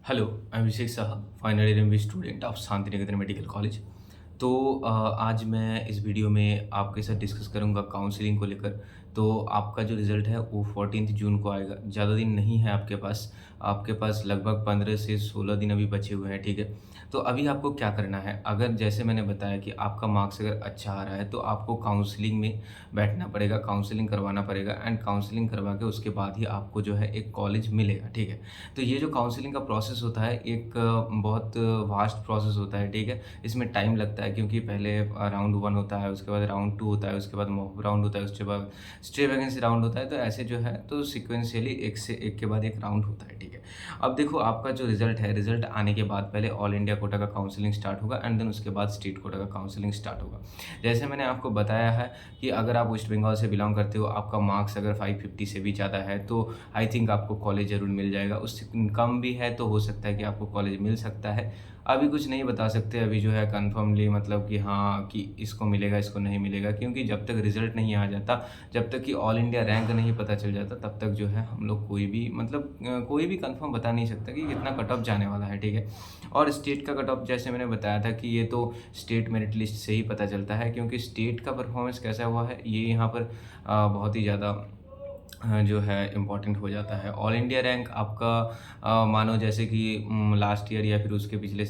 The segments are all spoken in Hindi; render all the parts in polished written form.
Hello, I am Abhishek Saha, final year MBA student of Shanti Niketan medical college. तो आज मैं इस वीडियो में आपके साथ डिस्कस करूंगा काउंसलिंग को लेकर। तो आपका जो रिज़ल्ट है वो 14 जून को आएगा। ज़्यादा दिन नहीं है आपके पास लगभग 15 से 16 दिन अभी बचे हुए हैं, ठीक है? तो अभी आपको क्या करना है, अगर जैसे मैंने बताया कि आपका मार्क्स अगर अच्छा आ रहा है तो आपको काउंसलिंग में बैठना पड़ेगा, काउंसलिंग करवाना पड़ेगा एंड काउंसलिंग करवा के उसके बाद ही आपको जो है एक कॉलेज मिलेगा, ठीक है? तो ये जो काउंसलिंग का प्रोसेस होता है एक बहुत वास्ट प्रोसेस होता है, ठीक है? इसमें टाइम लगता है क्योंकि पहले राउंड 1 होता है, उसके बाद राउंड 2 होता है, उसके बाद मॉक राउंड होता है, उसके बाद स्टे वैकेंसी राउंड होता है। तो ऐसे जो है तो सीक्वेंशियली एक से एक के बाद एक राउंड होता है, ठीक है? अब देखो आपका जो रिज़ल्ट है, रिज़ल्ट आने के बाद पहले ऑल इंडिया कोटा का काउंसलिंग स्टार्ट होगा एंड देन उसके बाद स्टेट कोटा का काउंसलिंग स्टार्ट होगा। जैसे मैंने आपको बताया है कि अगर आप वेस्ट बंगाल से बिलॉन्ग करते हो, आपका मार्क्स अगर 550 से भी ज़्यादा है तो आई थिंक आपको कॉलेज ज़रूर मिल जाएगा। उससे कम भी है तो हो सकता है कि आपको कॉलेज मिल सकता है। अभी कुछ नहीं बता सकते, अभी जो है कन्फर्मली मतलब कि हाँ, कि इसको मिलेगा, इसको नहीं मिलेगा, क्योंकि जब तक रिज़ल्ट नहीं आ जाता, जब तक कि ऑल इंडिया रैंक नहीं पता चल जाता, तब तक जो है हम लोग कोई भी मतलब कोई भी कन्फर्म बता नहीं सकता कि कितना कट ऑफ जाने वाला है, ठीक है? और स्टेट का कट ऑफ जैसे मैंने बताया था कि ये तो स्टेट मेरिट लिस्ट से ही पता चलता है, क्योंकि स्टेट का परफॉर्मेंस कैसा हुआ है ये यहाँ पर बहुत ही ज़्यादा जो है इम्पोर्टेंट हो जाता है। ऑल इंडिया रैंक आपका मानो जैसे कि लास्ट ईयर या फिर उसके पिछले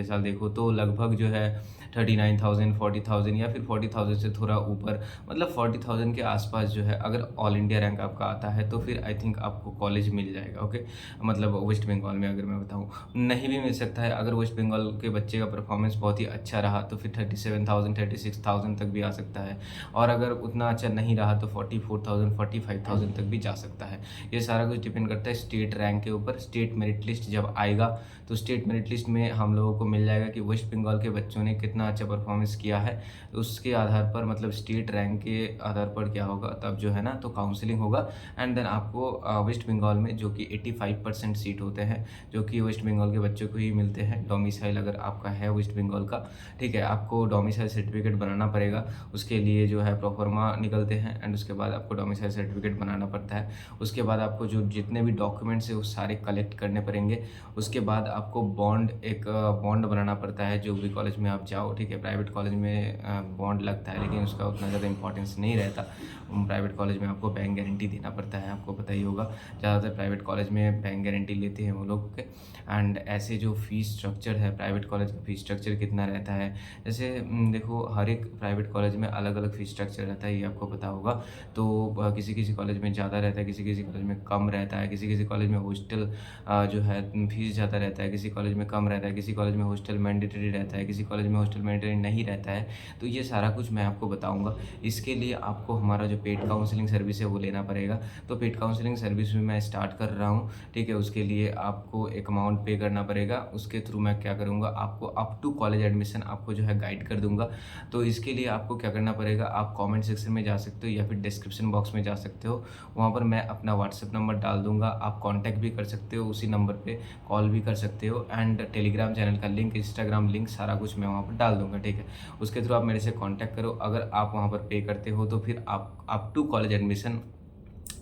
साल देखो तो लगभग जो है 39,000, 40,000 या फिर 40,000 से थोड़ा ऊपर, मतलब 40,000 के आसपास जो है अगर ऑल इंडिया रैंक आपका आता है तो फिर आई थिंक आपको कॉलेज मिल जाएगा, ओके? मतलब वेस्ट बंगाल में अगर मैं बताऊँ, नहीं भी मिल सकता है। अगर वेस्ट बंगाल के बच्चे का परफॉर्मेंस बहुत ही अच्छा रहा तो फिर 37,000, 36,000 तक भी आ सकता है। और अगर उतना अच्छा नहीं रहा तो 44,000, 45,000 तक भी जा सकता है। ये सारा कुछ डिपेंड करता है स्टेट रैंक के ऊपर। स्टेट मेरिट लिस्ट जब आएगा तो स्टेट मेरिट लिस्ट में हम लोगों को मिल जाएगा कि वेस्ट बंगाल के बच्चों ने कितना अच्छा परफॉर्मेंस किया है। तो उसके आधार पर मतलब स्टेट रैंक के आधार पर क्या होगा, तब जो है ना तो काउंसलिंग होगा एंड देन आपको वेस्ट बंगाल में जो कि 85% सीट होते हैं, जो कि वेस्ट बंगाल के बच्चों को ही मिलते हैं। डोमिसाइल अगर आपका है वेस्ट बंगाल का, ठीक है, आपको डोमिसाइल सर्टिफिकेट बनाना पड़ेगा। उसके लिए जो है प्रोफार्मा निकलते हैं एंड उसके बाद आपको डोमिसाइल सर्टिफिकेट बनाना पड़ता है। उसके बाद आपको जो जितने भी डॉक्यूमेंट्स है वो सारे कलेक्ट करने पड़ेंगे। उसके बाद आपको एक बॉन्ड बनाना पड़ता है जो भी कॉलेज में आप जाओ, ठीक है? प्राइवेट कॉलेज में बॉन्ड लगता है लेकिन उसका उतना ज़्यादा इंपॉर्टेंस नहीं रहता। प्राइवेट कॉलेज में आपको बैंक गारंटी देना पड़ता है, आपको पता ही होगा। ज़्यादातर प्राइवेट कॉलेज में बैंक गारंटी लेते हैं वो लोग के। एंड ऐसे जो फ़ीस स्ट्रक्चर है, प्राइवेट कॉलेज का फ़ीस स्ट्रक्चर कितना रहता है, जैसे देखो हर एक प्राइवेट कॉलेज में अलग-अलग फ़ीस स्ट्रक्चर रहता है, ये आपको पता होगा। तो किसी-किसी कॉलेज में ज़्यादा रहता है, किसी-किसी कॉलेज में कम रहता है, किसी-किसी कॉलेज में हॉस्टल जो है फ़ीस ज़्यादा रहता है, किसी कॉलेज में कम रहता है, किसी कॉलेज में हॉस्टल मैंडेटरी रहता है, किसी कॉलेज में हॉस्टल मैंडेटरी नहीं रहता है। तो ये सारा कुछ मैं आपको बताऊँगा। इसके लिए आपको हमारा जो पेड काउंसलिंग सर्विस है वो लेना पड़ेगा। तो पेड काउंसलिंग सर्विस में मैं स्टार्ट कर रहा हूँ, ठीक है? उसके लिए आपको एक अमाउंट पे करना पड़ेगा। उसके थ्रू मैं क्या करूँगा, आपको अप टू कॉलेज एडमिशन आपको जो है गाइड कर दूँगा। तो इसके लिए आपको क्या करना पड़ेगा, आप कमेंट सेक्शन में जा सकते हो या फिर डिस्क्रिप्शन बॉक्स में जा सकते हो। वहाँ पर मैं अपना व्हाट्सएप नंबर डाल दूँगा, आप कॉन्टैक्ट भी कर सकते हो उसी नंबर पे, कॉल भी कर सकते हो एंड टेलीग्राम चैनल का लिंक, इंस्टाग्राम लिंक सारा कुछ मैं वहाँ पर डाल दूँगा, ठीक है? उसके थ्रू आप मेरे से कॉन्टैक्ट करो। अगर आप वहाँ पर पे करते हो तो फिर आप अप टू कॉलेज एडमिशन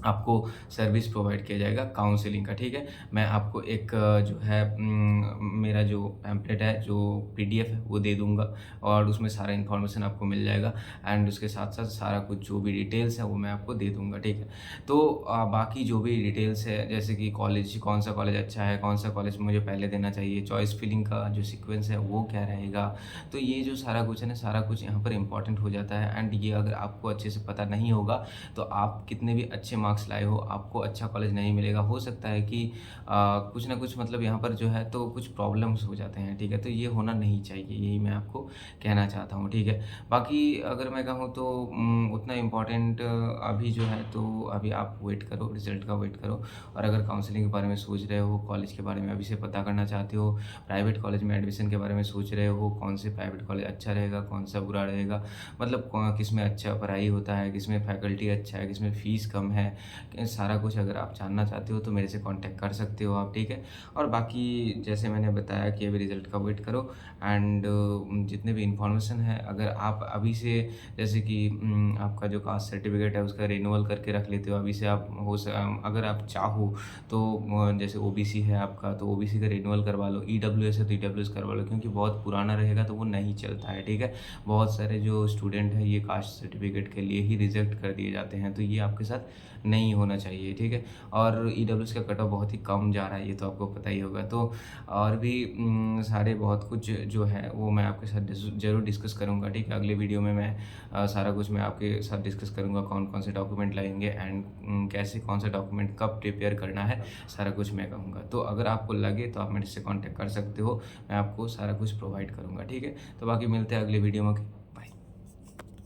आपको सर्विस प्रोवाइड किया जाएगा काउंसलिंग का, ठीक है? मैं आपको एक जो है मेरा जो पैम्पलेट है, जो पीडीएफ है वो दे दूँगा और उसमें सारा इन्फॉर्मेशन आपको मिल जाएगा एंड उसके साथ-साथ सारा कुछ जो भी डिटेल्स है वो मैं आपको दे दूँगा, ठीक है? तो बाकी जो भी डिटेल्स है जैसे कि कॉलेज, कौन-सा कॉलेज अच्छा है, कौन-सा कॉलेज मुझे पहले देना चाहिए, चॉइस फिलिंग का जो सीक्वेंस है वो क्या रहेगा, तो ये जो सारा कुछ है ना, सारा कुछ यहाँ पर इम्पोर्टेंट हो जाता है एंड ये अगर आपको अच्छे से पता नहीं होगा तो आप कितने भी अच्छे मार्क्स लाए हो, आपको अच्छा कॉलेज नहीं मिलेगा। हो सकता है कि कुछ ना कुछ मतलब यहाँ पर जो है तो कुछ प्रॉब्लम्स हो जाते हैं, ठीक है? तो ये होना नहीं चाहिए, यही मैं आपको कहना चाहता हूँ, ठीक है? बाकी अगर मैं कहूँ तो उतना इम्पोर्टेंट अभी जो है तो अभी आप वेट करो, रिज़ल्ट का वेट करो। और अगर काउंसलिंग के बारे में सोच रहे हो, कॉलेज के बारे में अभी से पता करना चाहते हो, प्राइवेट कॉलेज में एडमिशन के बारे में सोच रहे हो, कौन से प्राइवेट कॉलेज अच्छा रहेगा, कौन सा बुरा रहेगा, मतलब किस में अच्छा पढ़ाई होता है, किस में फैकल्टी अच्छा है, किस में फ़ीस कम है, सारा कुछ अगर आप जानना चाहते हो तो मेरे से कॉन्टैक्ट कर सकते हो आप, ठीक है। और बाकी जैसे मैंने बताया कि अभी रिज़ल्ट का वेट करो एंड जितने भी इन्फॉर्मेशन है अगर आप अभी से जैसे कि आपका जो कास्ट सर्टिफ़िकेट है उसका रिन्यूअल करके रख लेते हो अभी से आप अगर आप चाहो तो जैसे ओबीसी है आपका तो ओबीसी का रिन्यूअल करवा लो, ईडब्ल्यूएस है तो ईडब्ल्यूएस करवा लो क्योंकि बहुत पुराना रहेगा तो वो नहीं चलता है, ठीक है। बहुत सारे जो स्टूडेंट हैं ये कास्ट सर्टिफ़िकेट के लिए ही रिजेक्ट कर दिए जाते हैं, तो ये आपके साथ नहीं होना चाहिए, ठीक है। और ईडब्ल्यूएस का कट ऑफ बहुत ही कम जा रहा है, ये तो आपको पता ही होगा। तो और भी सारे बहुत कुछ जो है वो मैं आपके साथ ज़रूर डिस्कस करूँगा, ठीक है। अगले वीडियो में मैं सारा कुछ मैं आपके साथ डिस्कस करूँगा, कौन-कौन से डॉक्यूमेंट लगेंगे एंड कैसे कौन सा डॉक्यूमेंट कब प्रिपेयर करना है, सारा कुछ मैं कहूँगा। तो अगर आपको लगे तो आप मेरे से कॉन्टैक्ट कर सकते हो, मैं आपको सारा कुछ प्रोवाइड करूँगा, ठीक है। तो बाकी मिलते हैं अगले वीडियो में।